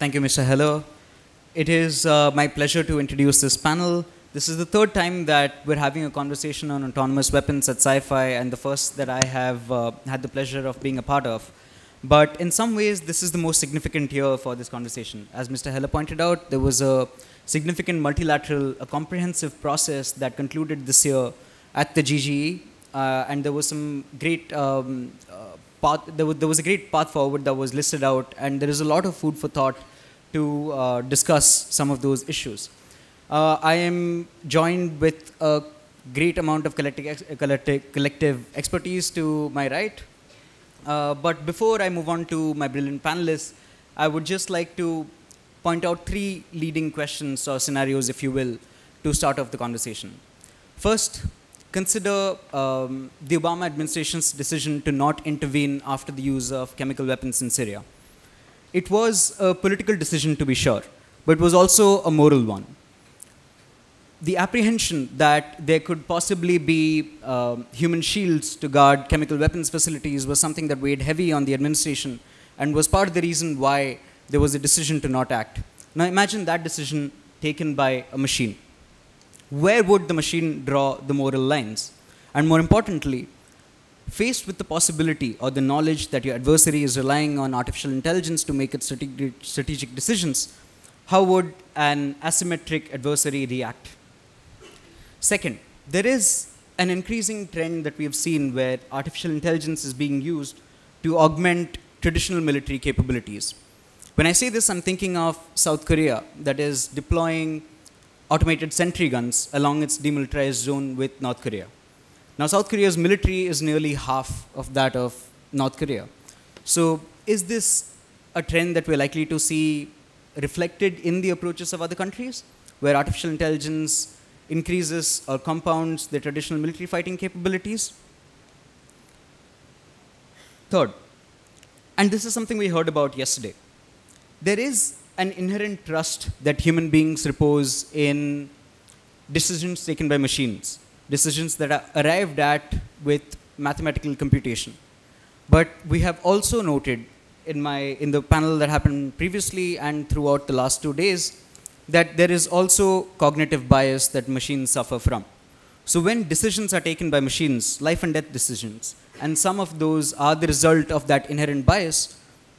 Thank you, Mr. Heller. It is my pleasure to introduce this panel. This is the third time that we're having a conversation on autonomous weapons at CyFy, and the first that I have had the pleasure of being a part of. But in some ways, this is the most significant year for this conversation. As Mr. Heller pointed out, there was a significant multilateral, a comprehensive process that concluded this year at the GGE, and there was some great there was a great path forward that was listed out, and there is a lot of food for thought to discuss some of those issues. I am joined with a great amount of collective expertise to my right. But before I move on to my brilliant panelists, I would just like to point out three leading questions or scenarios, if you will, to start off the conversation. First, consider the Obama administration's decision to not intervene after the use of chemical weapons in Syria. It was a political decision, to be sure, but it was also a moral one. The apprehension that there could possibly be human shields to guard chemical weapons facilities was something that weighed heavy on the administration and was part of the reason why there was a decision to not act. Now imagine that decision taken by a machine. Where would the machine draw the moral lines? And more importantly, faced with the possibility or the knowledge that your adversary is relying on artificial intelligence to make its strategic decisions, how would an asymmetric adversary react? Second, there is an increasing trend that we have seen where artificial intelligence is being used to augment traditional military capabilities. When I say this, I'm thinking of South Korea, that is deploying automated sentry guns along its demilitarized zone with North Korea. Now, South Korea's military is nearly half of that of North Korea. So is this a trend that we're likely to see reflected in the approaches of other countries, where artificial intelligence increases or compounds the traditional military fighting capabilities? Third, and this is something we heard about yesterday, there is an inherent trust that human beings repose in decisions taken by machines, decisions that are arrived at with mathematical computation. But we have also noted in the panel that happened previously and throughout the last 2 days that there is also cognitive bias that machines suffer from. So when decisions are taken by machines, life and death decisions, and some of those are the result of that inherent bias,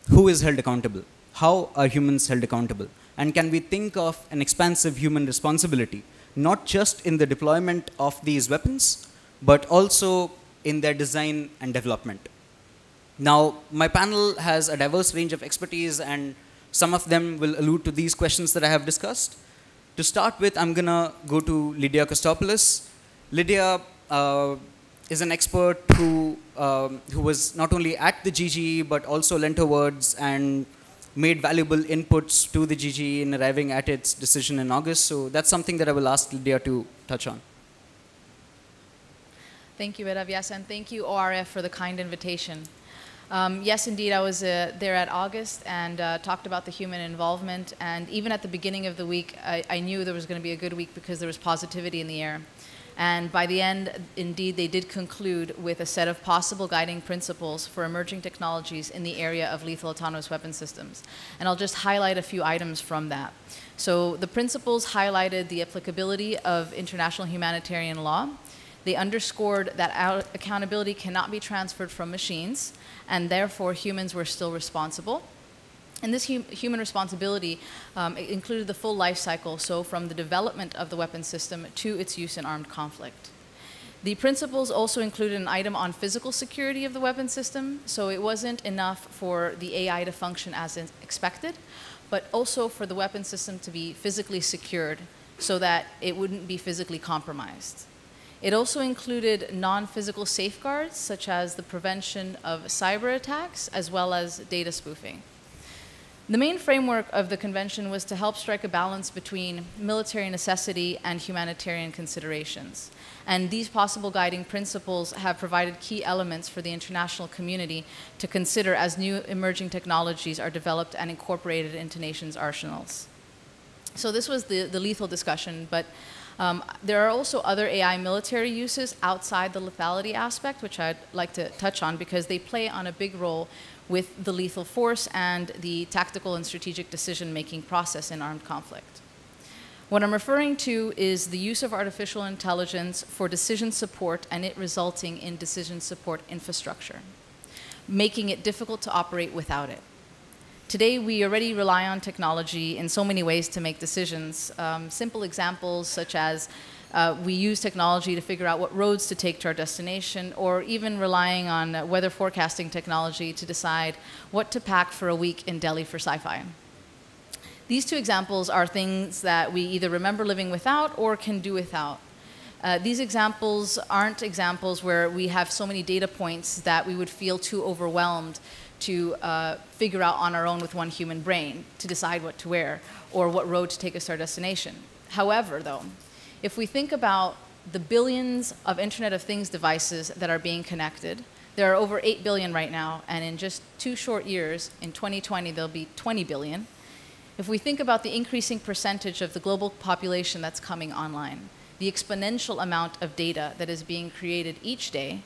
who is held accountable? How are humans held accountable? And can we think of an expansive human responsibility, not just in the deployment of these weapons, but also in their design and development? Now, my panel has a diverse range of expertise, and some of them will allude to these questions that I have discussed. To start with, I'm going to go to Lydia Kostopolous. Lydia is an expert who was not only at the GGE, but also lent her words and made valuable inputs to the GGE in arriving at its decision in August. So that's something that I will ask Lydia to touch on. Thank you, Bedavyasa, and thank you, ORF, for the kind invitation. Yes, indeed, I was there at August and talked about the human involvement. And even at the beginning of the week, I knew there was going to be a good week because there was positivity in the air. And by the end, indeed, they did conclude with a set of possible guiding principles for emerging technologies in the area of lethal autonomous weapon systems. And I'll just highlight a few items from that. So the principles highlighted the applicability of international humanitarian law. They underscored that accountability cannot be transferred from machines, and therefore humans were still responsible. And this human responsibility included the full life cycle, so from the development of the weapon system to its use in armed conflict. The principles also included an item on physical security of the weapon system, so it wasn't enough for the AI to function as expected, but also for the weapon system to be physically secured so that it wouldn't be physically compromised. It also included non-physical safeguards, such as the prevention of cyber attacks, as well as data spoofing. The main framework of the convention was to help strike a balance between military necessity and humanitarian considerations. And these possible guiding principles have provided key elements for the international community to consider as new emerging technologies are developed and incorporated into nations' arsenals. So this was the lethal discussion, but There are also other AI military uses outside the lethality aspect, which I'd like to touch on because they play on a big role with the lethal force and the tactical and strategic decision-making process in armed conflict. What I'm referring to is the use of artificial intelligence for decision support and it resulting in decision support infrastructure, making it difficult to operate without it. Today, we already rely on technology in so many ways to make decisions. Simple examples such as we use technology to figure out what roads to take to our destination, or even relying on weather forecasting technology to decide what to pack for a week in Delhi for CyFy. These two examples are things that we either remember living without or can do without. These examples aren't examples where we have so many data points that we would feel too overwhelmed to figure out on our own with one human brain to decide what to wear or what road to take us to our destination. However, though, if we think about the billions of Internet of Things devices that are being connected, there are over 8 billion right now, and in just 2 short years, in 2020, there'll be 20 billion. If we think about the increasing percentage of the global population that's coming online, the exponential amount of data that is being created each day,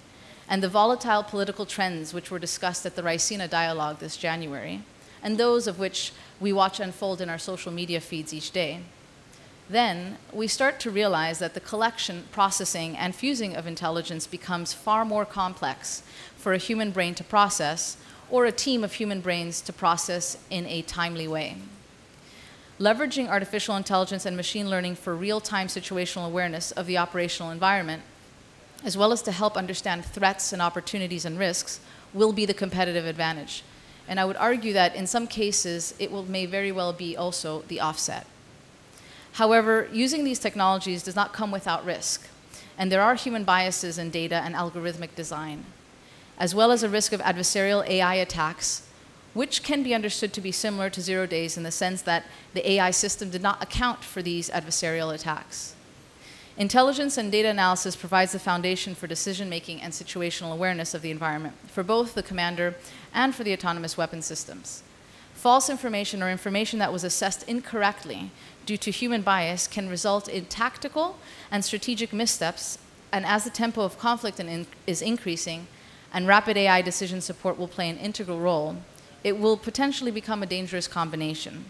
and the volatile political trends which were discussed at the Raisina Dialogue this January, and those of which we watch unfold in our social media feeds each day, then we start to realize that the collection, processing, and fusing of intelligence becomes far more complex for a human brain to process, or a team of human brains to process in a timely way. Leveraging artificial intelligence and machine learning for real-time situational awareness of the operational environment, as well as to help understand threats and opportunities and risks, will be the competitive advantage. And I would argue that in some cases, may very well be also the offset. However, using these technologies does not come without risk, and there are human biases in data and algorithmic design, as well as a risk of adversarial AI attacks, which can be understood to be similar to 0 days in the sense that the AI system did not account for these adversarial attacks. Intelligence and data analysis provides the foundation for decision-making and situational awareness of the environment for both the commander and for the autonomous weapon systems. False information or information that was assessed incorrectly due to human bias can result in tactical and strategic missteps, and as the tempo of conflict is increasing and rapid AI decision support will play an integral role, it will potentially become a dangerous combination.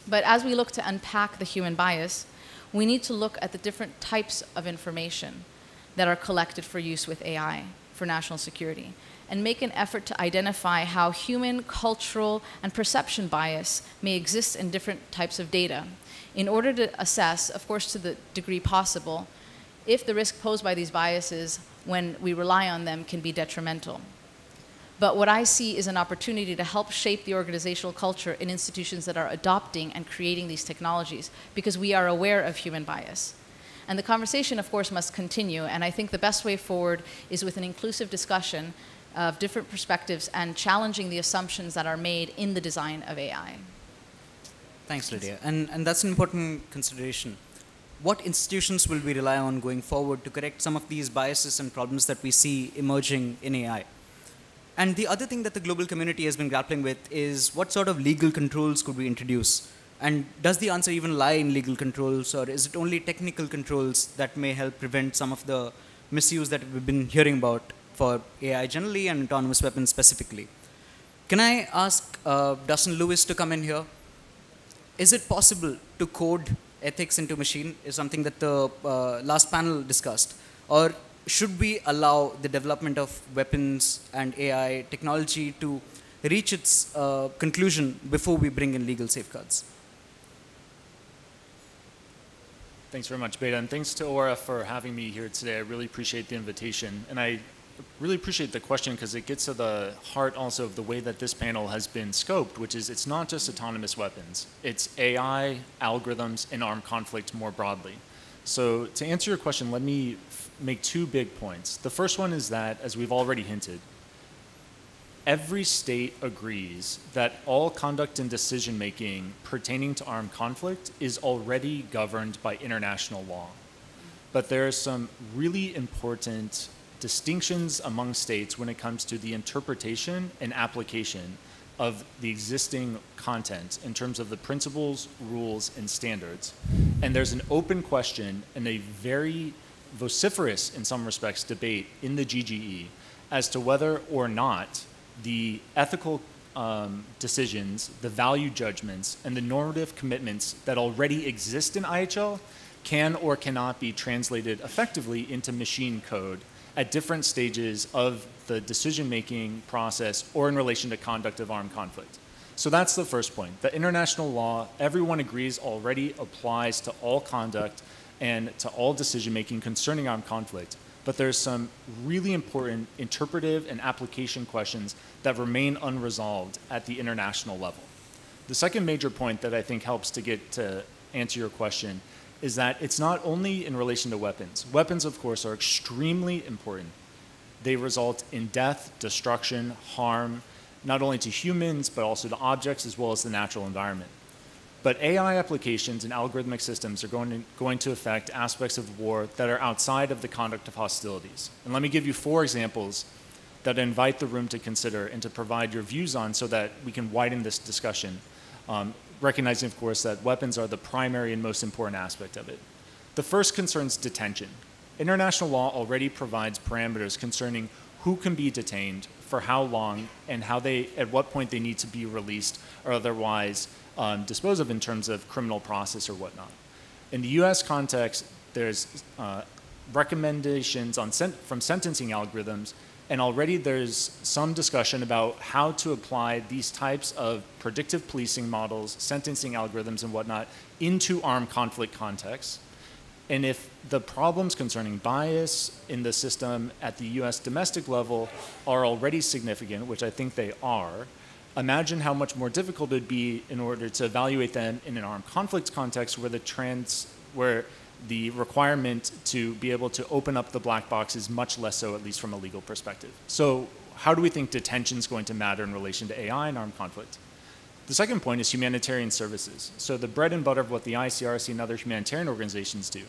But as we look to unpack the human bias, we need to look at the different types of information that are collected for use with AI for national security and make an effort to identify how human, cultural, and perception bias may exist in different types of data in order to assess, of course to the degree possible, if the risk posed by these biases when we rely on them can be detrimental. But what I see is an opportunity to help shape the organizational culture in institutions that are adopting and creating these technologies, because we are aware of human bias. And the conversation, of course, must continue, and I think the best way forward is with an inclusive discussion of different perspectives and challenging the assumptions that are made in the design of AI. Thanks, Lydia. And that's an important consideration. What institutions will we rely on going forward to correct some of these biases and problems that we see emerging in AI? And the other thing that the global community has been grappling with is what sort of legal controls could we introduce? And does the answer even lie in legal controls, or is it only technical controls that may help prevent some of the misuse that we've been hearing about for AI generally and autonomous weapons specifically? Can I ask Dustin Lewis to come in here? Is it possible to code ethics into machine? Is something that the last panel discussed. Or should we allow the development of weapons and AI technology to reach its conclusion before we bring in legal safeguards? Thanks very much, Beda, and thanks to ORF for having me here today. I really appreciate the invitation, and I really appreciate the question because it gets to the heart also of the way that this panel has been scoped, which is it's not just autonomous weapons. It's AI, algorithms, and armed conflict more broadly. So to answer your question, let me make 2 big points. The first one is that, as we've already hinted, every state agrees that all conduct and decision-making pertaining to armed conflict is already governed by international law. But there are some really important distinctions among states when it comes to the interpretation and application of the existing content in terms of the principles, rules, and standards. And there's an open question and a very vociferous, in some respects, debate in the GGE as to whether or not the ethical decisions, the value judgments, and the normative commitments that already exist in IHL can or cannot be translated effectively into machine code at different stages of the decision-making process or in relation to conduct of armed conflict. So that's the first point. The international law, everyone agrees, already applies to all conduct and to all decision-making concerning armed conflict. But there's some really important interpretive and application questions that remain unresolved at the international level. The second major point that I think helps to answer your question is that it's not only in relation to weapons. Weapons, of course, are extremely important. They result in death, destruction, harm, not only to humans, but also to objects as well as the natural environment. But AI applications and algorithmic systems are going to affect aspects of war that are outside of the conduct of hostilities. And let me give you 4 examples that I invite the room to consider and to provide your views on so that we can widen this discussion, recognizing, of course, that weapons are the primary and most important aspect of it. The first concerns detention. International law already provides parameters concerning who can be detained, for how long, and at what point they need to be released or otherwise disposed of in terms of criminal process or whatnot. In the US context, there's recommendations from sentencing algorithms, and already there's some discussion about how to apply these types of predictive policing models, sentencing algorithms and whatnot into armed conflict contexts. And if the problems concerning bias in the system at the US domestic level are already significant, which I think they are, imagine how much more difficult it would be in order to evaluate them in an armed conflict context where the requirement to be able to open up the black box is much less so, at least from a legal perspective. So how do we think detention is going to matter in relation to AI and armed conflict? The second point is humanitarian services. So the bread and butter of what the ICRC and other humanitarian organizations do.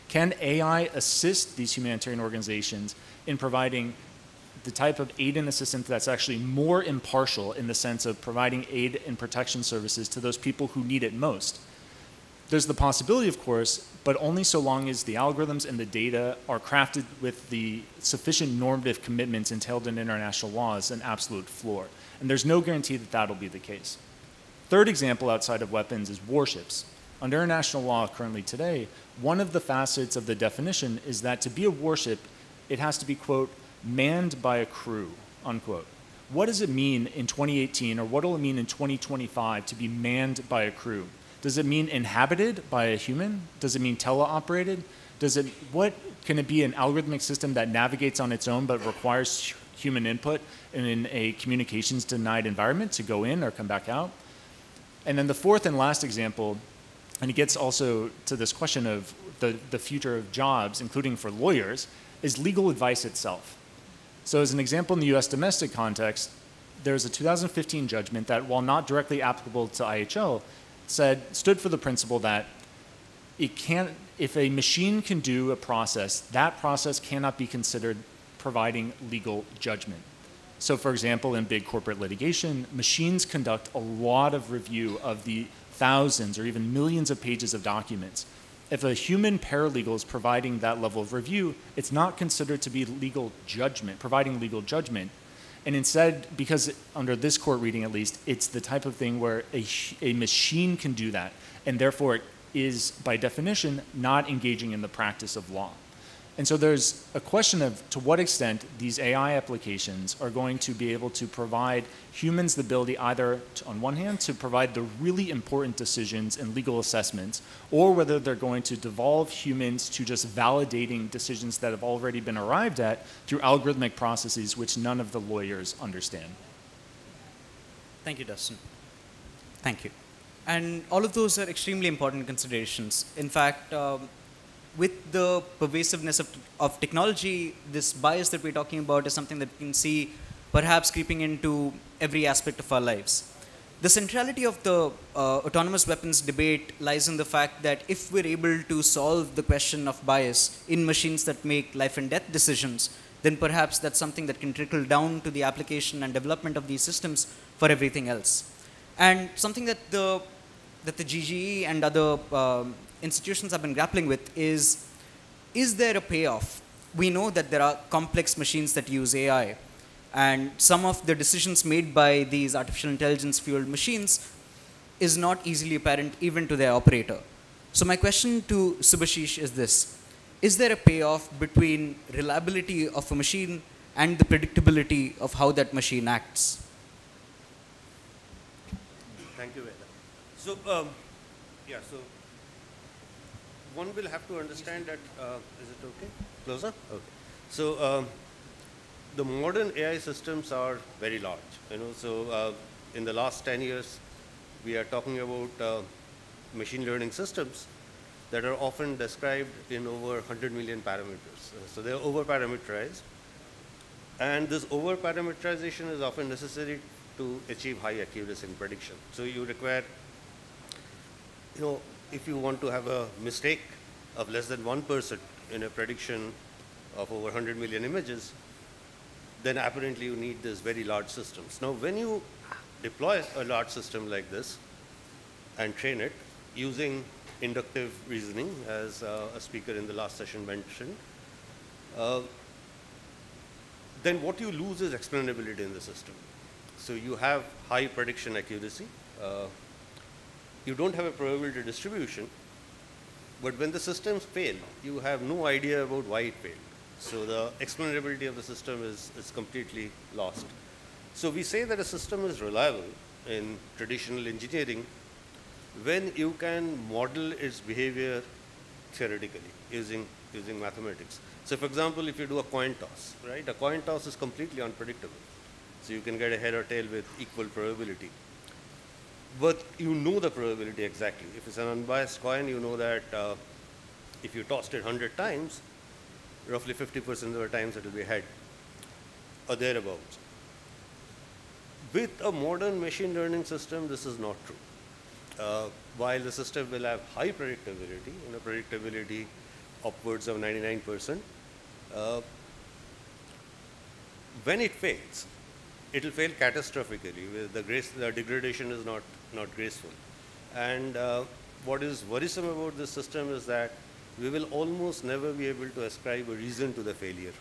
Can AI assist these humanitarian organizations in providing the type of aid and assistance that's actually more impartial in the sense of providing aid and protection services to those people who need it most? There's the possibility, of course, but only so long as the algorithms and the data are crafted with the sufficient normative commitments entailed in international law as an absolute floor. And there's no guarantee that that'll be the case. Third example outside of weapons is warships. Under international law currently today, one of the facets of the definition is that to be a warship, it has to be, quote, manned by a crew, unquote. What does it mean in 2018, or what will it mean in 2025 to be manned by a crew? Does it mean inhabited by a human? Does it mean teleoperated? What can it be an algorithmic system that navigates on its own but requires human input in a communications denied environment to go in or come back out? And then the fourth and last example, and it gets also to this question of the future of jobs, including for lawyers, is legal advice itself. So as an example in the US domestic context, there's a 2015 judgment that, while not directly applicable to IHL, stood for the principle that if a machine can do a process, that process cannot be considered providing legal judgment. So for example, in big corporate litigation, machines conduct a lot of review of the thousands or even millions of pages of documents. If a human paralegal is providing that level of review, it's not considered to be legal judgment, providing legal judgment. And instead, because under this court reading at least, it's the type of thing where a machine can do that, and therefore it is, by definition, not engaging in the practice of law. And so there's a question of to what extent these AI applications are going to be able to provide humans the ability either, on one hand, to provide the really important decisions and legal assessments, or whether they're going to devolve humans to just validating decisions that have already been arrived at through algorithmic processes which none of the lawyers understand. Thank you, Dustin. Thank you. And all of those are extremely important considerations. In fact, with the pervasiveness of technology, this bias that we're talking about is something that we can see perhaps creeping into every aspect of our lives. The centrality of the autonomous weapons debate lies in the fact that if we're able to solve the question of bias in machines that make life and death decisions, then perhaps that's something that can trickle down to the application and development of these systems for everything else. And something that the GGE and other institutions have been grappling with is there a payoff? We know that there are complex machines that use AI, and some of the decisions made by these artificial intelligence-fueled machines is not easily apparent even to their operator. So my question to Subhashish is this: is there a payoff between reliability of a machine and the predictability of how that machine acts? Thank you, Veda. So, so one will have to understand that, is it okay? Closer? Okay. So, the modern AI systems are very large, so in the last 10 years, we are talking about machine learning systems that are often described in over 100 million parameters. So they are over-parameterized. And this over-parameterization is often necessary to achieve high accuracy in prediction. So you require, if you want to have a mistake of less than 1% in a prediction of over 100 million images, then apparently you need these very large systems. Now, when you deploy a large system like this and train it using inductive reasoning, as a speaker in the last session mentioned, then what you lose is explainability in the system. So you have high prediction accuracy. You don't have a probability distribution, but when the systems fail, you have no idea about why it failed. So the explainability of the system is completely lost. So we say that a system is reliable in traditional engineering when you can model its behavior theoretically using mathematics. So for example, if you do a coin toss, right? A coin toss is completely unpredictable. So you can get a head or tail with equal probability. But you know the probability exactly. If it's an unbiased coin, you know that if you tossed it 100 times, roughly 50% of the times it will be head or thereabouts. With a modern machine learning system, this is not true. While the system will have high predictability, predictability upwards of 99%, when it fails, it will fail catastrophically. The degradation is not graceful. And what is worrisome about this system is that we will almost never be able to ascribe a reason to the failure.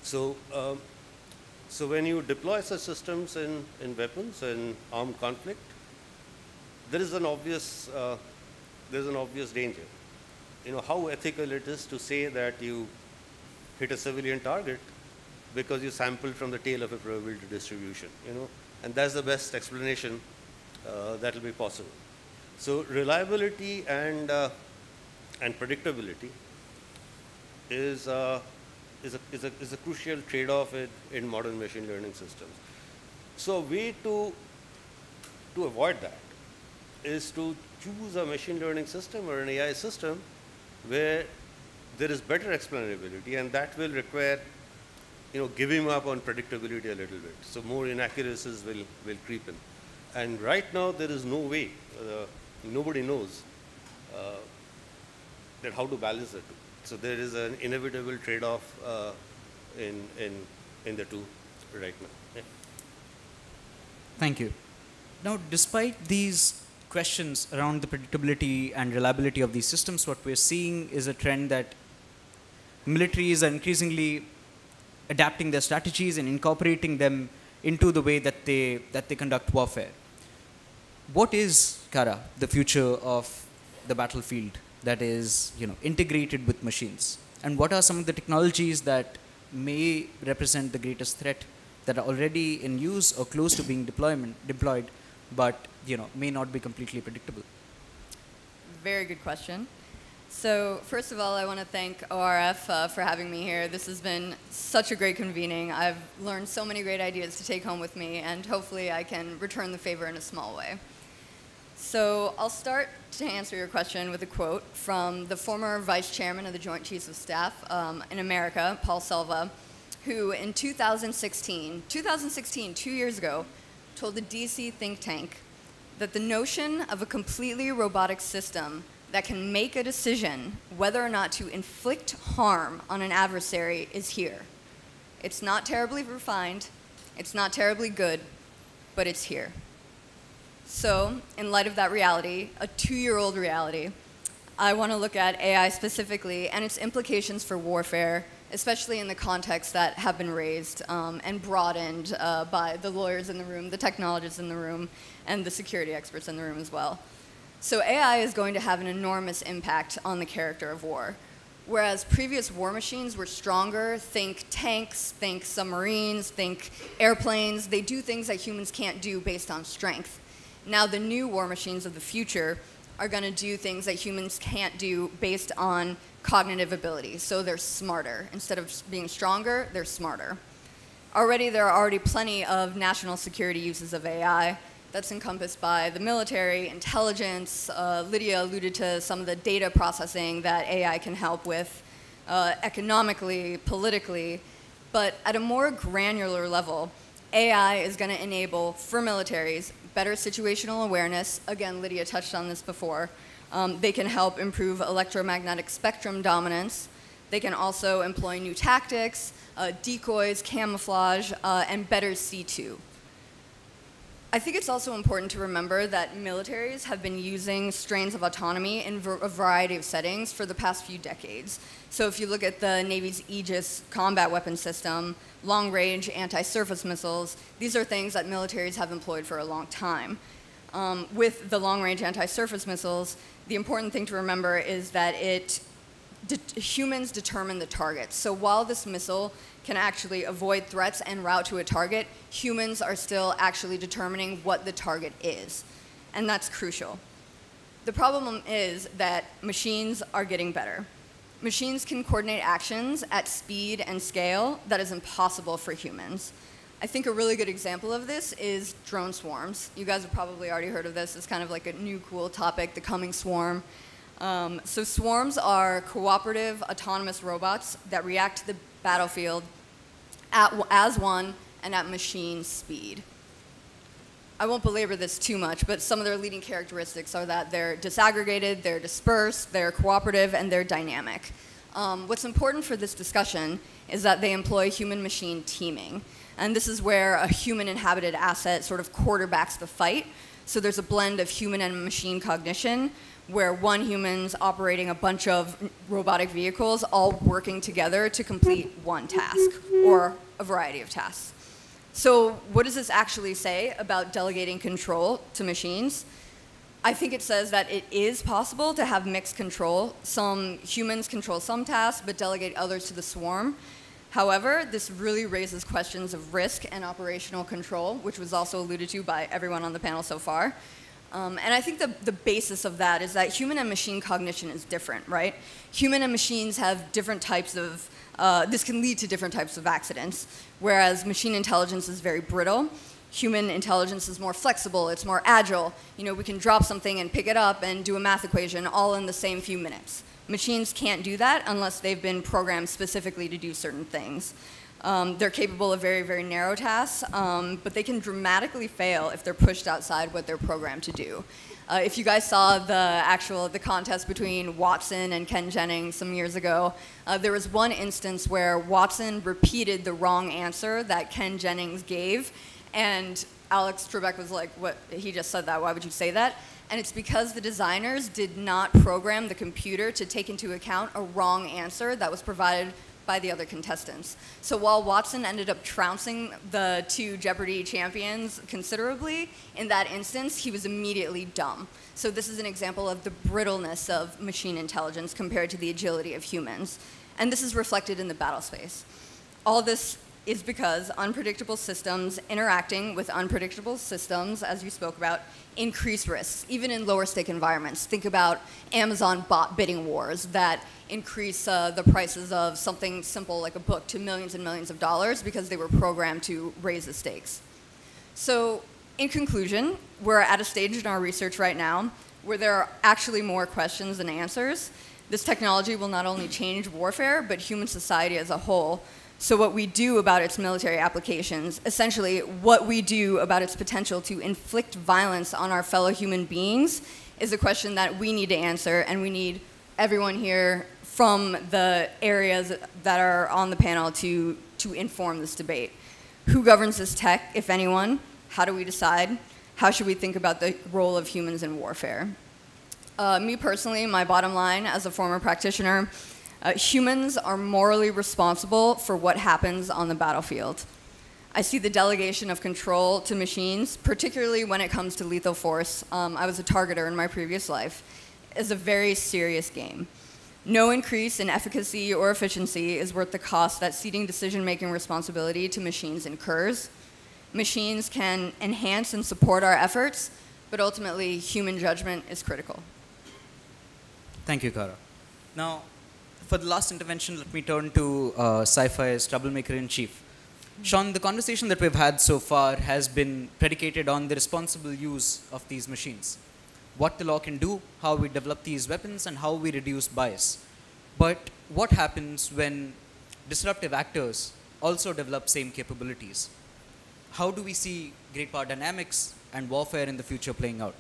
So when you deploy such systems in weapons, in armed conflict, there is an obvious danger. How ethical it is to say that you hit a civilian target because you sampled from the tail of a probability distribution, and that's the best explanation that will be possible. So reliability and predictability is a crucial trade-off in modern machine learning systems. So a way to avoid that is to choose a machine learning system or an AI system where there is better explainability, and that will require giving up on predictability a little bit. So more inaccuracies will creep in. And right now there is no way, nobody knows that how to balance the two. So there is an inevitable trade-off in the two right now. Yeah. Thank you. Now, despite these questions around the predictability and reliability of these systems, what we're seeing is a trend that militaries are increasingly adapting their strategies and incorporating them into the way that they conduct warfare. What is, Kara, the future of the battlefield that is integrated with machines? And what are some of the technologies that may represent the greatest threat that are already in use or close to being deployed, but may not be completely predictable? Very good question. So first of all, I want to thank ORF for having me here. This has been such a great convening. I've learned so many great ideas to take home with me, and hopefully I can return the favor in a small way. So I'll start to answer your question with a quote from the former vice chairman of the Joint Chiefs of Staff in America, Paul Selva, who in 2016, 2 years ago, told the DC think tank that the notion of a completely robotic system that can make a decision whether or not to inflict harm on an adversary is here. It's not terribly refined, it's not terribly good, but it's here. So, in light of that reality, a 2-year-old reality, I want to look at AI specifically and its implications for warfare, especially in the contexts that have been raised and broadened by the lawyers in the room, the technologists in the room, and the security experts in the room as well. So AI is going to have an enormous impact on the character of war. Whereas previous war machines were stronger, think tanks, think submarines, think airplanes, they do things that humans can't do based on strength. Now the new war machines of the future are going to do things that humans can't do based on cognitive ability. So they're smarter. Instead of being stronger, they're smarter. There are already plenty of national security uses of AI that's encompassed by the military, intelligence. Lydia alluded to some of the data processing that AI can help with economically, politically. But at a more granular level, AI is going to enable, for militaries, better situational awareness. Again, Lydia touched on this before. They can help improve electromagnetic spectrum dominance. They can also employ new tactics, decoys, camouflage, and better C2. I think it's also important to remember that militaries have been using strains of autonomy in a variety of settings for the past few decades. So if you look at the Navy's Aegis combat weapon system, long-range anti-surface missiles, these are things that militaries have employed for a long time. With the long-range anti-surface missiles, the important thing to remember is that humans determine the target. So while this missile can actually avoid threats and route to a target, humans are still actually determining what the target is. And that's crucial. The problem is that machines are getting better. Machines can coordinate actions at speed and scale that is impossible for humans. I think a really good example of this is drone swarms. You guys have probably already heard of this. It's kind of like a new cool topic, the coming swarm. So swarms are cooperative, autonomous robots that react to the battlefield as one and at machine speed. I won't belabor this too much, but some of their leading characteristics are that they're disaggregated, they're dispersed, they're cooperative, and they're dynamic. What's important for this discussion is that they employ human-machine teaming. And this is where a human-inhabited asset sort of quarterbacks the fight. So there's a blend of human and machine cognition, where one human's operating a bunch of robotic vehicles all working together to complete one task or a variety of tasks. So what does this actually say about delegating control to machines? I think it says that it is possible to have mixed control. Some humans control some tasks but delegate others to the swarm. However, this really raises questions of risk and operational control, which was also alluded to by everyone on the panel so far. And I think the basis of that is that human and machine cognition is different, right? Human and machines have different types of, this can lead to different types of accidents, whereas machine intelligence is very brittle. Human intelligence is more flexible, it's more agile. You know, we can drop something and pick it up and do a math equation all in the same few minutes. Machines can't do that unless they've been programmed specifically to do certain things. They're capable of very, very narrow tasks, but they can dramatically fail if they're pushed outside what they're programmed to do. If you guys saw the contest between Watson and Ken Jennings some years ago, there was one instance where Watson repeated the wrong answer that Ken Jennings gave, and Alex Trebek was like, "What? He just said that. Why would you say that?" And it's because the designers did not program the computer to take into account a wrong answer that was provided by the other contestants. So while Watson ended up trouncing the two Jeopardy champions considerably, in that instance, he was immediately dumb. So this is an example of the brittleness of machine intelligence compared to the agility of humans. And this is reflected in the battle space. All this is because unpredictable systems interacting with unpredictable systems, as you spoke about, increase risks, even in lower stake environments. Think about Amazon bot bidding wars that increase the prices of something simple like a book to millions and millions of dollars because they were programmed to raise the stakes. So in conclusion, we're at a stage in our research right now where there are actually more questions than answers. This technology will not only change warfare, but human society as a whole. So what we do about its military applications, essentially what we do about its potential to inflict violence on our fellow human beings, is a question that we need to answer, and we need everyone here from the areas that are on the panel to inform this debate. Who governs this tech, if anyone? How do we decide? How should we think about the role of humans in warfare? Me personally, my bottom line as a former practitioner, humans are morally responsible for what happens on the battlefield. I see the delegation of control to machines, particularly when it comes to lethal force. I was a targeter in my previous life, is a very serious game. No increase in efficacy or efficiency is worth the cost that ceding decision-making responsibility to machines incurs. Machines can enhance and support our efforts, but ultimately, human judgment is critical. Thank you, Kara. Now, for the last intervention, let me turn to CyFy's troublemaker-in-chief. Sean, the conversation that we've had so far has been predicated on the responsible use of these machines. What the law can do, how we develop these weapons, and how we reduce bias. But what happens when disruptive actors also develop same capabilities? How do we see great power dynamics and warfare in the future playing out?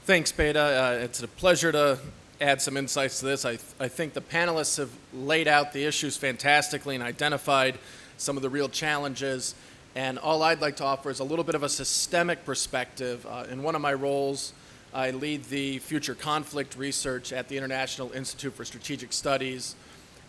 Thanks, Beda. It's a pleasure to add some insights to this. I think the panelists have laid out the issues fantastically and identified some of the real challenges. And all I'd like to offer is a little bit of a systemic perspective. In one of my roles, I lead the future conflict research at the International Institute for Strategic Studies.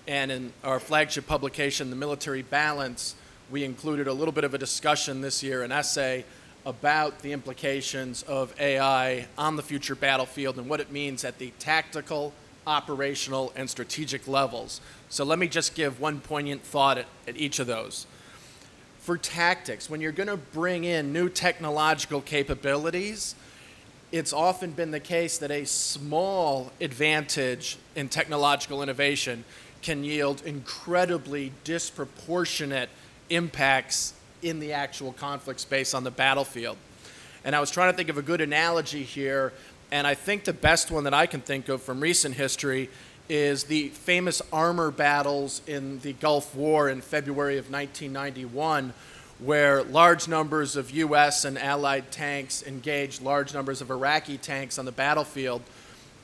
And in our flagship publication, The Military Balance, we included a little bit of a discussion this year, an essay about the implications of AI on the future battlefield and what it means at the tactical, operational, and strategic levels. So let me just give one poignant thought at each of those. For tactics, when you're going to bring in new technological capabilities, it's often been the case that a small advantage in technological innovation can yield incredibly disproportionate impacts in the actual conflict space on the battlefield. And I was trying to think of a good analogy here, and I think the best one that I can think of from recent history is the famous armor battles in the Gulf War in February of 1991, where large numbers of US and Allied tanks engaged large numbers of Iraqi tanks on the battlefield,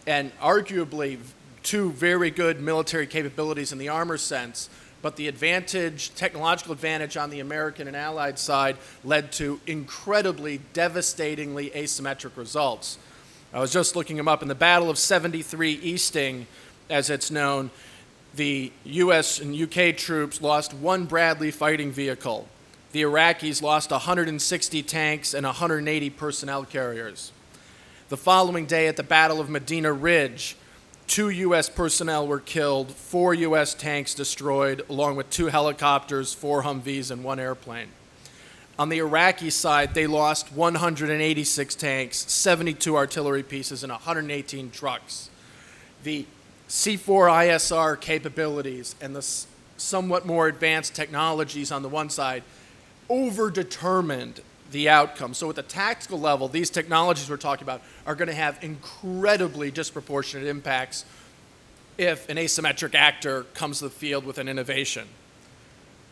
and arguably two very good military capabilities in the armor sense. But the advantage, technological advantage on the American and Allied side led to incredibly, devastatingly asymmetric results. I was just looking them up. In the Battle of 73 Easting, as it's known, the US and UK troops lost 1 Bradley fighting vehicle. The Iraqis lost 160 tanks and 180 personnel carriers. The following day at the Battle of Medina Ridge, 2 U.S. personnel were killed, 4 U.S. tanks destroyed, along with 2 helicopters, 4 Humvees, and 1 airplane. On the Iraqi side, they lost 186 tanks, 72 artillery pieces, and 118 trucks. The C4ISR capabilities and the somewhat more advanced technologies on the one side overdetermined the outcome. So at the tactical level, these technologies we're talking about are going to have incredibly disproportionate impacts if an asymmetric actor comes to the field with an innovation.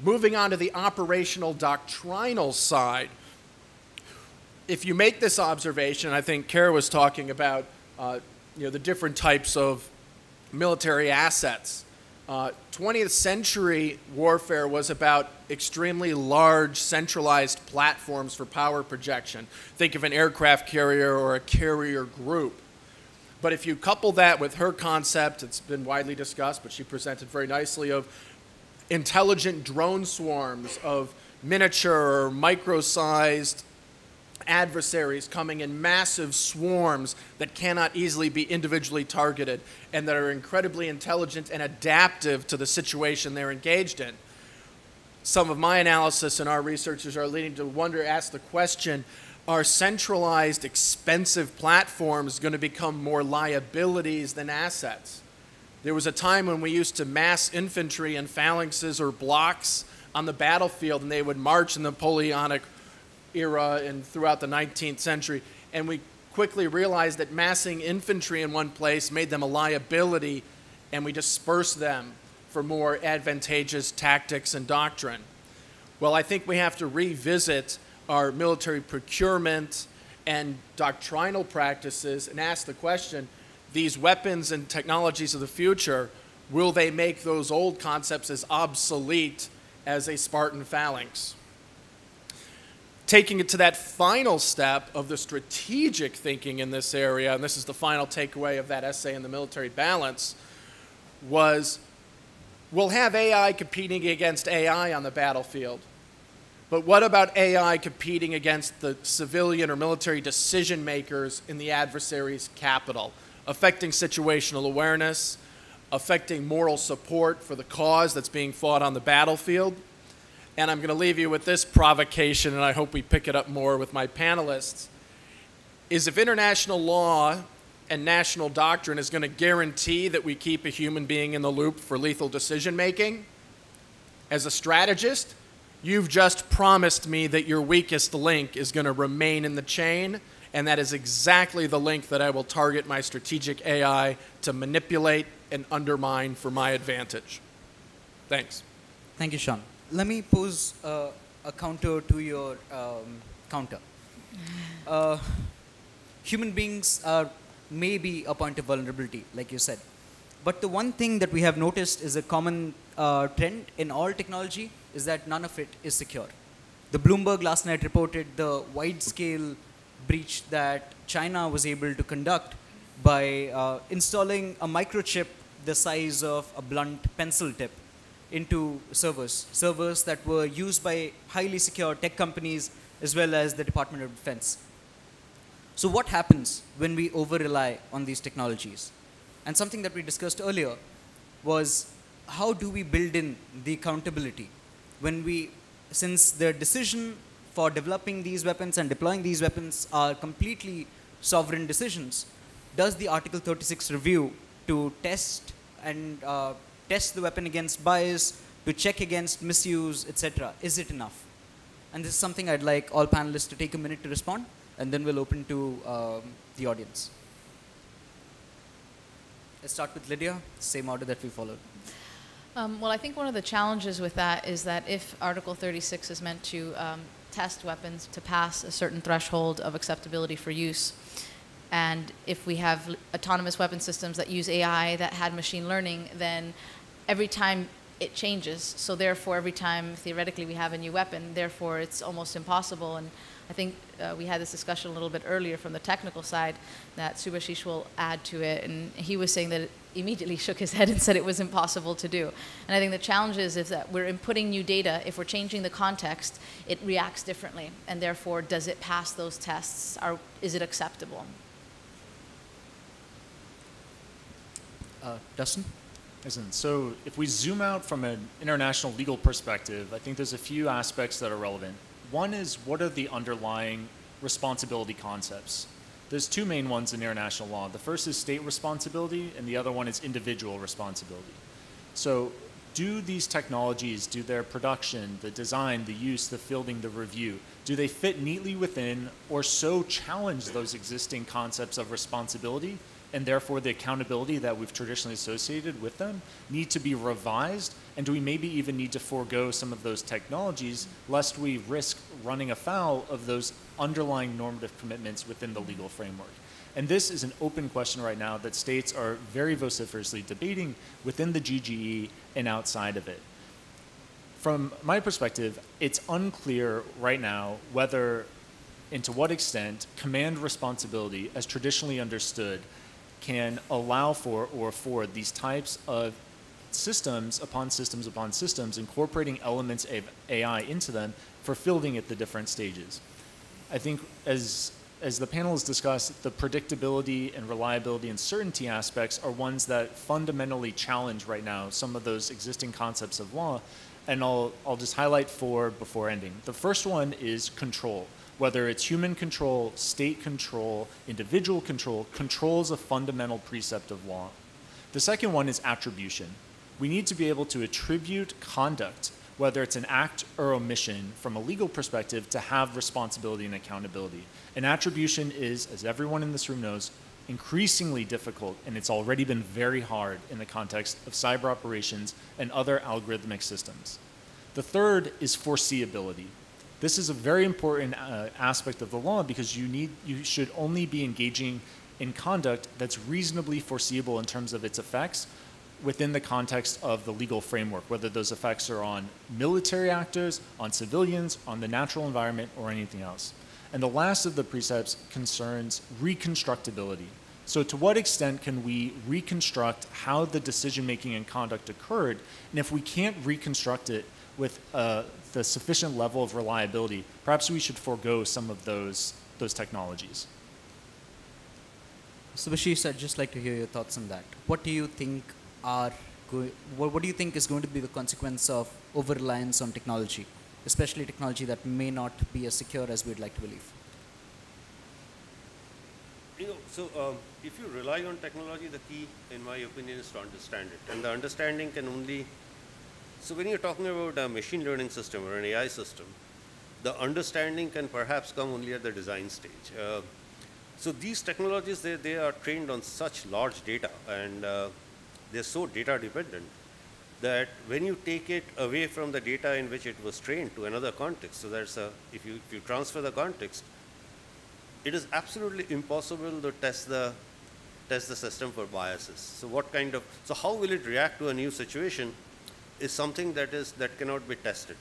Moving on to the operational doctrinal side, if you make this observation, I think Kara was talking about the different types of military assets. 20th century warfare was about extremely large centralized platforms for power projection. Think of an aircraft carrier or a carrier group. But if you couple that with her concept, it's been widely discussed, but she presented very nicely, of intelligent drone swarms of miniature or micro-sized adversaries coming in massive swarms that cannot easily be individually targeted and that are incredibly intelligent and adaptive to the situation they're engaged in. Some of my analysis and our researchers are leading to ask the question, are centralized, expensive platforms going to become more liabilities than assets? There was a time when we used to mass infantry in phalanxes or blocks on the battlefield, and they would march in the Napoleonic era and throughout the 19th century, and we quickly realized that massing infantry in one place made them a liability, and we dispersed them for more advantageous tactics and doctrine. Well, I think we have to revisit our military procurement and doctrinal practices and ask the question, these weapons and technologies of the future, will they make those old concepts as obsolete as a Spartan phalanx? taking it to that final step of the strategic thinking in this area, and this is the final takeaway of that essay in the military balance, was we'll have AI competing against AI on the battlefield. But what about AI competing against the civilian or military decision makers in the adversary's capital, affecting situational awareness, affecting moral support for the cause that's being fought on the battlefield? And I'm going to leave you with this provocation, and I hope we pick it up more with my panelists, is if international law and national doctrine is going to guarantee that we keep a human being in the loop for lethal decision making, as a strategist, you've just promised me that your weakest link is going to remain in the chain, and that is exactly the link that I will target my strategic AI to manipulate and undermine for my advantage. Thanks. Thank you, Sean. Let me pose a counter to your counter. Human beings are maybe a point of vulnerability, like you said. But the one thing that we have noticed is a common trend in all technology is that none of it is secure. The Bloomberg last night reported the wide-scale breach that China was able to conduct by installing a microchip the size of a blunt pencil tip into servers that were used by highly secure tech companies as well as the Department of Defense. So what happens when we over-rely on these technologies? And something that we discussed earlier was how do we build in the accountability when since the decision for developing these weapons and deploying these weapons are completely sovereign decisions, does the Article 36 review to test the weapon against bias, to check against misuse, etc., is it enough? And this is something I'd like all panelists to take a minute to respond, and then we'll open to the audience. Let's start with Lydia, same order that we followed. Well, I think one of the challenges with that is that if Article 36 is meant to test weapons to pass a certain threshold of acceptability for use, and if we have autonomous weapon systems that use AI that had machine learning, then every time it changes. So therefore, every time theoretically we have a new weapon, therefore it's almost impossible. And I think we had this discussion a little bit earlier from the technical side that Subhashish will add to it. And he was saying that it immediately shook his head and said it was impossible to do. And I think the challenge is that we're inputting new data. If we're changing the context, it reacts differently. And therefore, does it pass those tests? Is it acceptable? Dustin? Excellent. So if we zoom out from an international legal perspective, I think there's a few aspects that are relevant. One is, what are the underlying responsibility concepts? There's two main ones in international law. The first is state responsibility, and the other one is individual responsibility. So do these technologies, do their production, the design, the use, the fielding, the review, do they fit neatly within or so challenge those existing concepts of responsibility, and therefore the accountability that we've traditionally associated with them need to be revised? And do we maybe even need to forego some of those technologies lest we risk running afoul of those underlying normative commitments within the legal framework? And this is an open question right now that states are very vociferously debating within the GGE and outside of it. From my perspective, it's unclear right now whether and to what extent command responsibility, as traditionally understood, can allow for or afford these types of systems upon systems upon systems, incorporating elements of AI into them for fielding at the different stages. I think as the panel has discussed, the predictability and reliability and certainty aspects are ones that fundamentally challenge right now some of those existing concepts of law, and I'll just highlight four before ending. The first one is control. Whether it's human control, state control, individual control, control is a fundamental precept of law. The second one is attribution. We need to be able to attribute conduct, whether it's an act or omission, from a legal perspective, to have responsibility and accountability. And attribution is, as everyone in this room knows, increasingly difficult, and it's already been very hard in the context of cyber operations and other algorithmic systems. The third is foreseeability. This is a very important aspect of the law because you should only be engaging in conduct that's reasonably foreseeable in terms of its effects, within the context of the legal framework, whether those effects are on military actors, on civilians, on the natural environment, or anything else. And the last of the precepts concerns reconstructability. So to what extent can we reconstruct how the decision-making and conduct occurred? And if we can't reconstruct it with the sufficient level of reliability, perhaps we should forego some of those technologies. Subhashish, I'd just like to hear your thoughts on that. What do you think what do you think is going to be the consequence of over-reliance on technology, especially technology that may not be as secure as we'd like to believe? If you rely on technology, the key, in my opinion, is to understand it. And the understanding can only, so when you're talking about a machine learning system or an AI system, the understanding can perhaps come only at the design stage. So these technologies, they are trained on such large data, and they're so data dependent that when you take it away from the data in which it was trained to another context, so that's if you transfer the context, it is absolutely impossible to test the system for biases. So how will it react to a new situation is something that cannot be tested.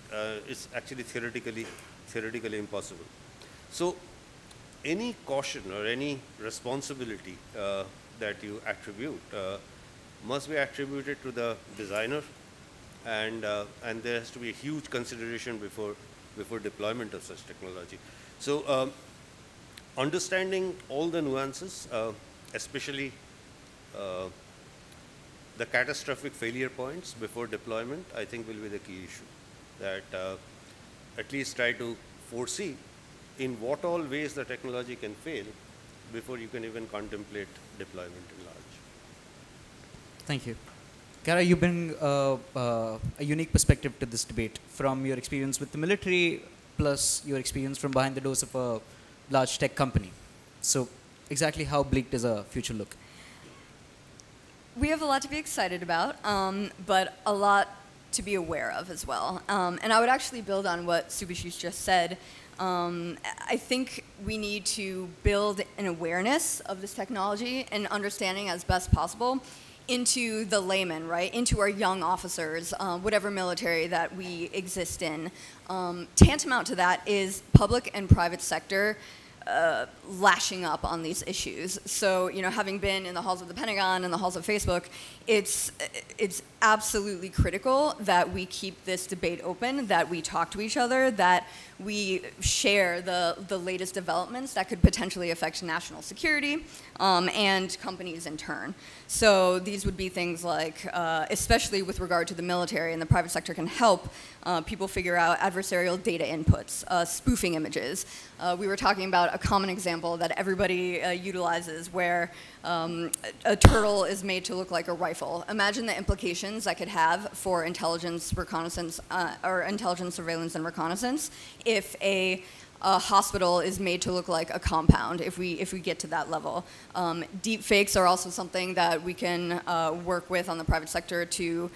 It's actually theoretically impossible. So any caution or any responsibility that you attribute must be attributed to the designer, and there has to be a huge consideration before deployment of such technology. So understanding all the nuances, especially the catastrophic failure points before deployment, I think will be the key issue. That at least try to foresee in what all ways the technology can fail before you can even contemplate deployment in large. Thank you. Kara, you bring a unique perspective to this debate from your experience with the military plus your experience from behind the doors of a large tech company. So exactly how bleak does a future look? We have a lot to be excited about, but a lot to be aware of as well. And I would actually build on what Subhashish just said. I think we need to build an awareness of this technology and understanding as best possible into the layman, right? Into our young officers, whatever military that we exist in. Tantamount to that is public and private sector lashing up on these issues. So, having been in the halls of the Pentagon and the halls of Facebook, it's absolutely critical that we keep this debate open, that we talk to each other, that we share the latest developments that could potentially affect national security and companies in turn. So these would be things like, especially with regard to the military and the private sector can help people figure out adversarial data inputs, spoofing images. We were talking about a common example that everybody utilizes where a turtle is made to look like a rifle. Imagine the implications that could have for intelligence reconnaissance or intelligence surveillance and reconnaissance if a hospital is made to look like a compound, if we get to that level. Deep fakes are also something that we can work with on the private sector to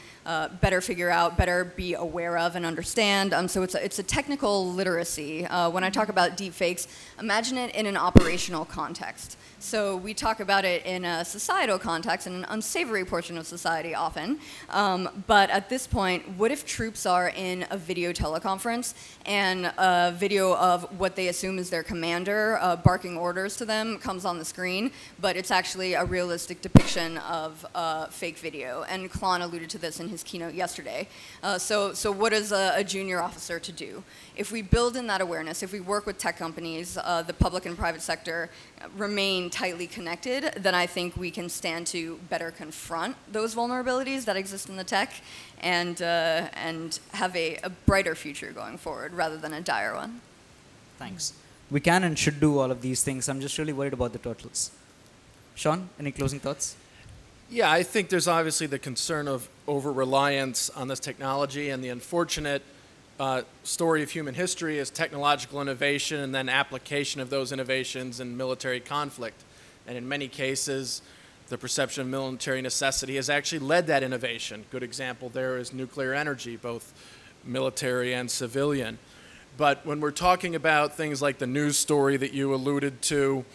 better figure out, better be aware of and understand. So it's a technical literacy. When I talk about deep fakes, imagine it in an operational context. So we talk about it in a societal context, in an unsavory portion of society often. But at this point, what if troops are in a video teleconference and a video of what they assume is their commander barking orders to them comes on the screen, but it's actually a realistic depiction of fake video? And Klon alluded to this in his keynote yesterday. So what is a junior officer to do? If we build in that awareness, if we work with tech companies, the public and private sector remain tightly connected, then I think we can stand to better confront those vulnerabilities that exist in the tech and have a brighter future going forward rather than a dire one. Thanks. We can and should do all of these things. I'm just really worried about the turtles. Sean, any closing thoughts? Yeah, I think there's obviously the concern of over-reliance on this technology, and the unfortunate story of human history is technological innovation and then application of those innovations in military conflict. And in many cases, the perception of military necessity has actually led that innovation. Good example there is nuclear energy, both military and civilian. But when we're talking about things like the news story that you alluded to,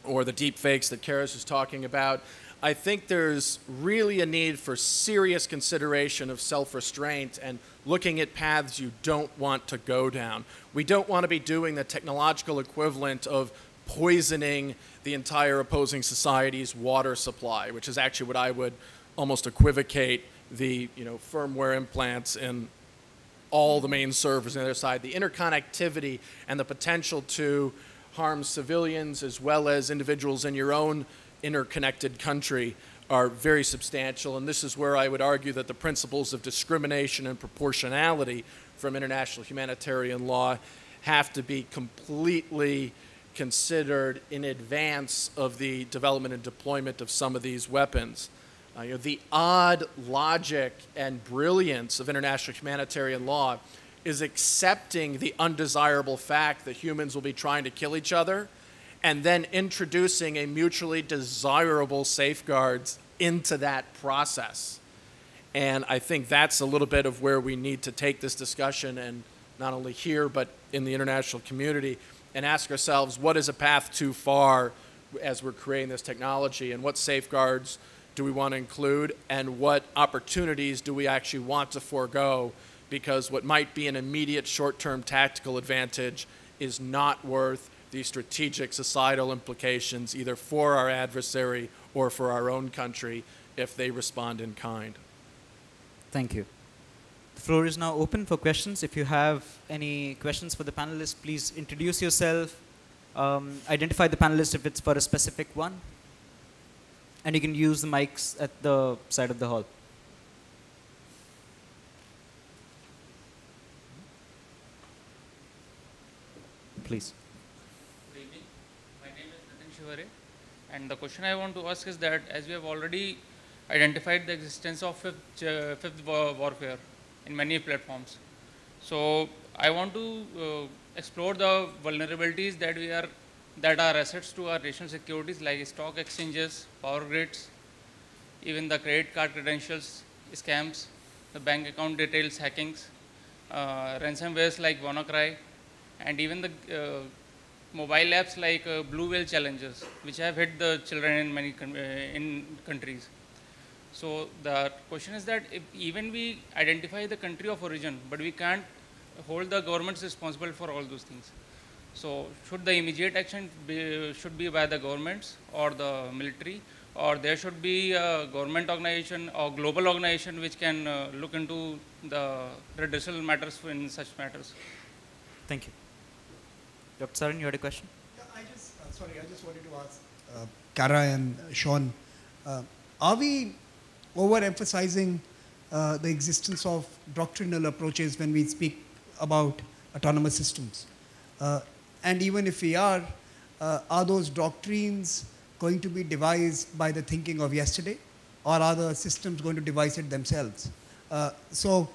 or the deep fakes that Karis was talking about, I think there's really a need for serious consideration of self-restraint and looking at paths you don't want to go down. We don't want to be doing the technological equivalent of poisoning the entire opposing society's water supply, which is actually what I would almost equivocate the firmware implants in all the main servers on the other side. The interconnectivity and the potential to harm civilians as well as individuals in your own interconnected country are very substantial, and this is where I would argue that the principles of discrimination and proportionality from international humanitarian law have to be completely considered in advance of the development and deployment of some of these weapons. The odd logic and brilliance of international humanitarian law is accepting the undesirable fact that humans will be trying to kill each other and then introducing a mutually desirable safeguards into that process. And I think that's a little bit of where we need to take this discussion, and not only here, but in the international community, and ask ourselves, what is a path too far as we're creating this technology, and what safeguards do we want to include, and what opportunities do we actually want to forego, because what might be an immediate short-term tactical advantage is not worth the strategic societal implications either for our adversary or for our own country if they respond in kind. Thank you. The floor is now open for questions. If you have any questions for the panelists, please introduce yourself, identify the panelist if it's for a specific one, and you can use the mics at the side of the hall. Please. Good evening. My name is Shivare, and the question I want to ask is that as we have already identified the existence of fifth warfare in many platforms, so I want to explore the vulnerabilities that are assets to our national securities, like stock exchanges, power grids, even the credit card credentials scams, the bank account details hackings, ransomwares like WannaCry, and even the mobile apps like Blue Whale challenges, which have hit the children in many countries. So the question is that if even we identify the country of origin, but we can't hold the governments responsible for all those things. So should the immediate action should be by the governments or the military, or there should be a government organization or global organization which can look into the redressal matters in such matters? Thank you. Dr. Saran, you had a question? Yeah, I just wanted to ask Kara and Sean, are we overemphasizing the existence of doctrinal approaches when we speak about autonomous systems? And even if we are those doctrines going to be devised by the thinking of yesterday, or are the systems going to devise it themselves? So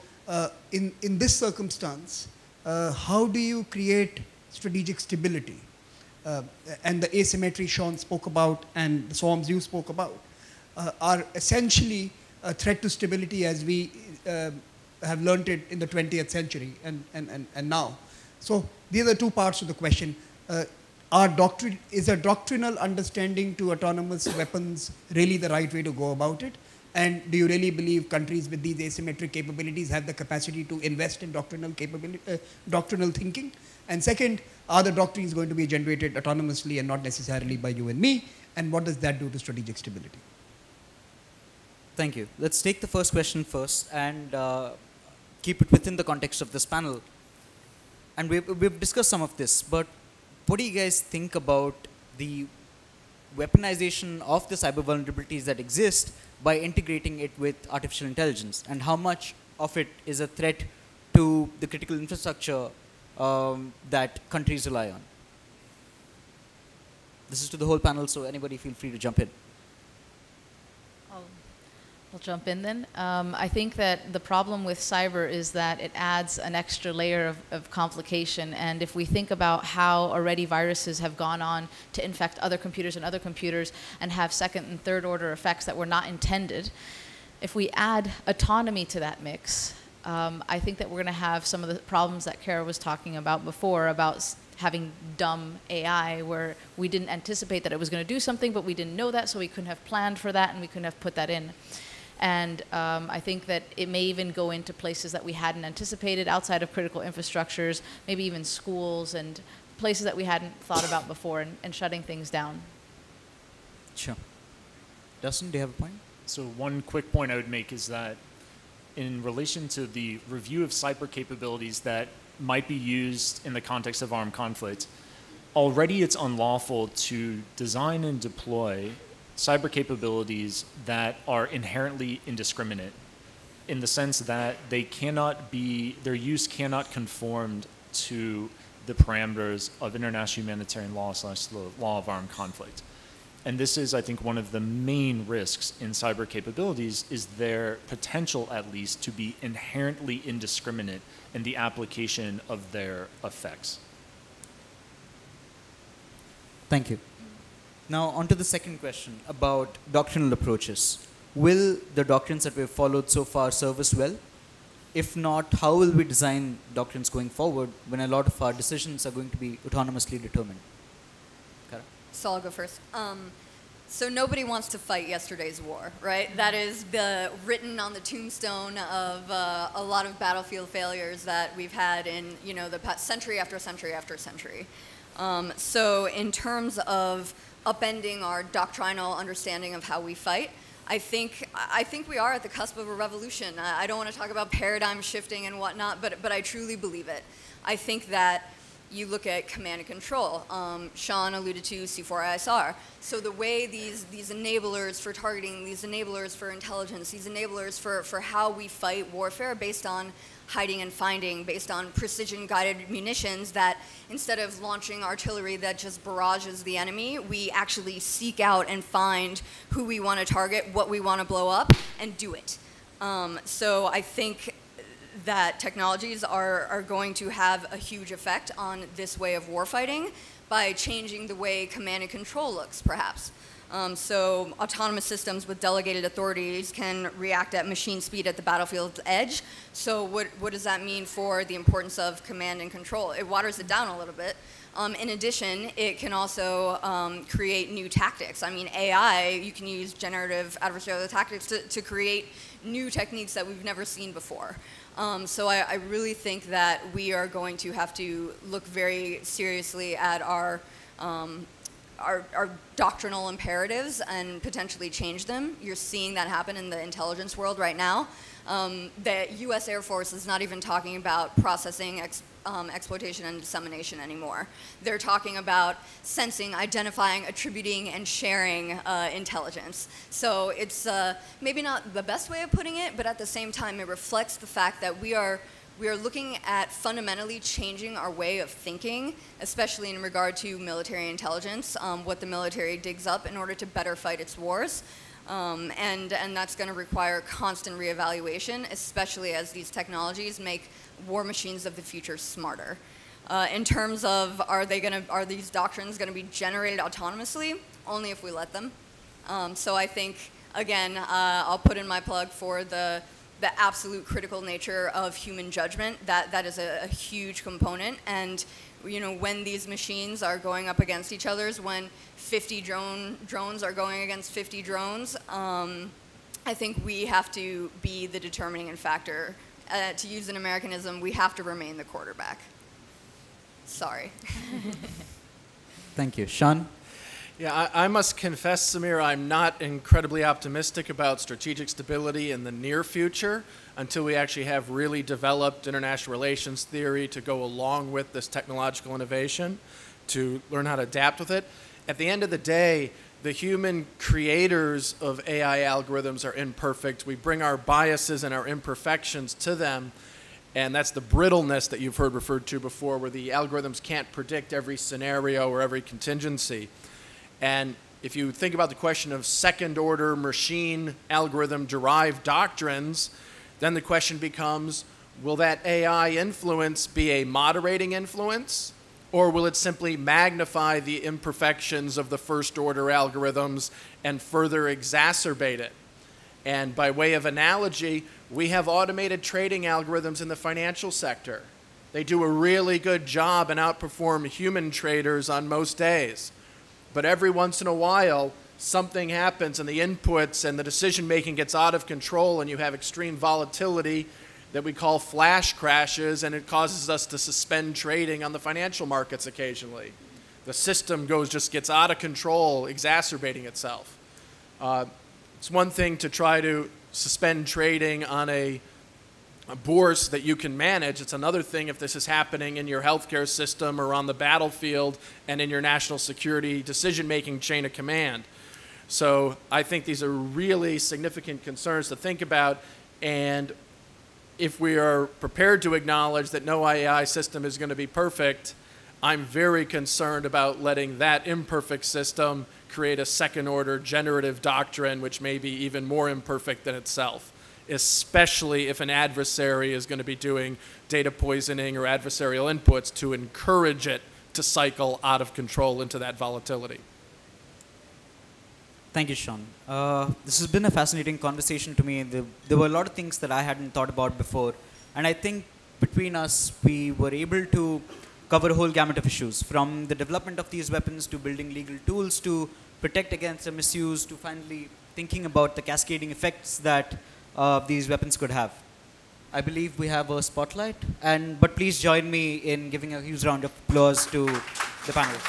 in this circumstance, how do you create strategic stability? And the asymmetry Sean spoke about and the swarms you spoke about are essentially a threat to stability as we have learned it in the 20th century and now. So these are two parts of the question. Is a doctrinal understanding to autonomous weapons really the right way to go about it? And do you really believe countries with these asymmetric capabilities have the capacity to invest in doctrinal thinking? And second, are the doctrines going to be generated autonomously and not necessarily by you and me? And what does that do to strategic stability? Thank you. Let's take the first question first and keep it within the context of this panel. And we've discussed some of this, but what do you guys think about the weaponization of the cyber vulnerabilities that exist by integrating it with artificial intelligence, and how much of it is a threat to the critical infrastructure that countries rely on? This is to the whole panel, so anybody feel free to jump in. I'll jump in then. I think that the problem with cyber is that it adds an extra layer of complication. And if we think about how already viruses have gone on to infect other computers and have second and third order effects that were not intended, if we add autonomy to that mix, I think that we're going to have some of the problems that Kara was talking about before about having dumb AI, where we didn't anticipate that it was going to do something, but we didn't know that, so we couldn't have planned for that, and we couldn't have put that in. And I think that it may even go into places that we hadn't anticipated outside of critical infrastructures, maybe even schools and places that we hadn't thought about before, and shutting things down. Sure. Dustin, do you have a point? So one quick point I would make is that in relation to the review of cyber capabilities that might be used in the context of armed conflict, already it's unlawful to design and deploy cyber capabilities that are inherently indiscriminate, in the sense that they cannot be, their use cannot conform to the parameters of international humanitarian law / the law of armed conflict. And this is, I think, one of the main risks in cyber capabilities, is their potential, at least, to be inherently indiscriminate in the application of their effects. Thank you. Now, on to the second question about doctrinal approaches. Will the doctrines that we've followed so far serve us well? If not, how will we design doctrines going forward when a lot of our decisions are going to be autonomously determined? Kara? So I'll go first. So nobody wants to fight yesterday's war, right? That is written on the tombstone of a lot of battlefield failures that we've had in, you know, the past century after century after century. So in terms of upending our doctrinal understanding of how we fight, I think we are at the cusp of a revolution. I don't want to talk about paradigm shifting and whatnot, but I truly believe it. I think that you look at command and control. Sean alluded to C4ISR. So the way these enablers for targeting, these enablers for intelligence, these enablers for how we fight warfare based on hiding and finding, based on precision-guided munitions, that instead of launching artillery that just barrages the enemy, we actually seek out and find who we want to target, what we want to blow up, and do it. So I think that technologies are going to have a huge effect on this way of warfighting by changing the way command and control looks, perhaps. So autonomous systems with delegated authorities can react at machine speed at the battlefield's edge. So what does that mean for the importance of command and control? It waters it down a little bit. In addition, it can also create new tactics. I mean, AI, you can use generative adversarial tactics to create new techniques that we've never seen before. So I really think that we are going to have to look very seriously at our doctrinal imperatives and potentially change them. You're seeing that happen in the intelligence world right now. The U.S. Air Force is not even talking about processing, exploitation, and dissemination anymore. They're talking about sensing, identifying, attributing, and sharing intelligence. So it's maybe not the best way of putting it, but at the same time, it reflects the fact that we are looking at fundamentally changing our way of thinking, especially in regard to military intelligence, what the military digs up in order to better fight its wars. And that's going to require constant reevaluation, especially as these technologies make war machines of the future smarter. In terms of are these doctrines going to be generated autonomously? Only if we let them. So I think, again, I'll put in my plug for the absolute critical nature of human judgment. That is a huge component. And you know, when these machines are going up against each other, when 50 drones are going against 50 drones, I think we have to be the determining factor. To use an Americanism, we have to remain the quarterback. Sorry. Thank you. Sean? Yeah, I must confess, Samir, I'm not incredibly optimistic about strategic stability in the near future until we actually have really developed international relations theory to go along with this technological innovation, to learn how to adapt with it. At the end of the day, the human creators of AI algorithms are imperfect. We bring our biases and our imperfections to them, and that's the brittleness that you've heard referred to before, where the algorithms can't predict every scenario or every contingency. And if you think about the question of second-order machine algorithm-derived doctrines, then the question becomes, will that AI influence be a moderating influence, or will it simply magnify the imperfections of the first-order algorithms and further exacerbate it? And by way of analogy, we have automated trading algorithms in the financial sector. They do a really good job and outperform human traders on most days. But every once in a while, something happens and the inputs and the decision-making gets out of control and you have extreme volatility that we call flash crashes, and it causes us to suspend trading on the financial markets occasionally. The system just gets out of control, exacerbating itself. It's one thing to try to suspend trading on a bourse that you can manage. It's another thing if this is happening in your healthcare system or on the battlefield and in your national security decision-making chain of command. So I think these are really significant concerns to think about, and if we are prepared to acknowledge that no AI system is going to be perfect, I'm very concerned about letting that imperfect system create a second-order generative doctrine which may be even more imperfect than itself, especially if an adversary is going to be doing data poisoning or adversarial inputs to encourage it to cycle out of control into that volatility. Thank you, Sean. This has been a fascinating conversation to me. There were a lot of things that I hadn't thought about before. And I think between us, we were able to cover a whole gamut of issues, from the development of these weapons to building legal tools to protect against their misuse to finally thinking about the cascading effects that these weapons could have. I believe we have a spotlight, but please join me in giving a huge round of applause to the panel.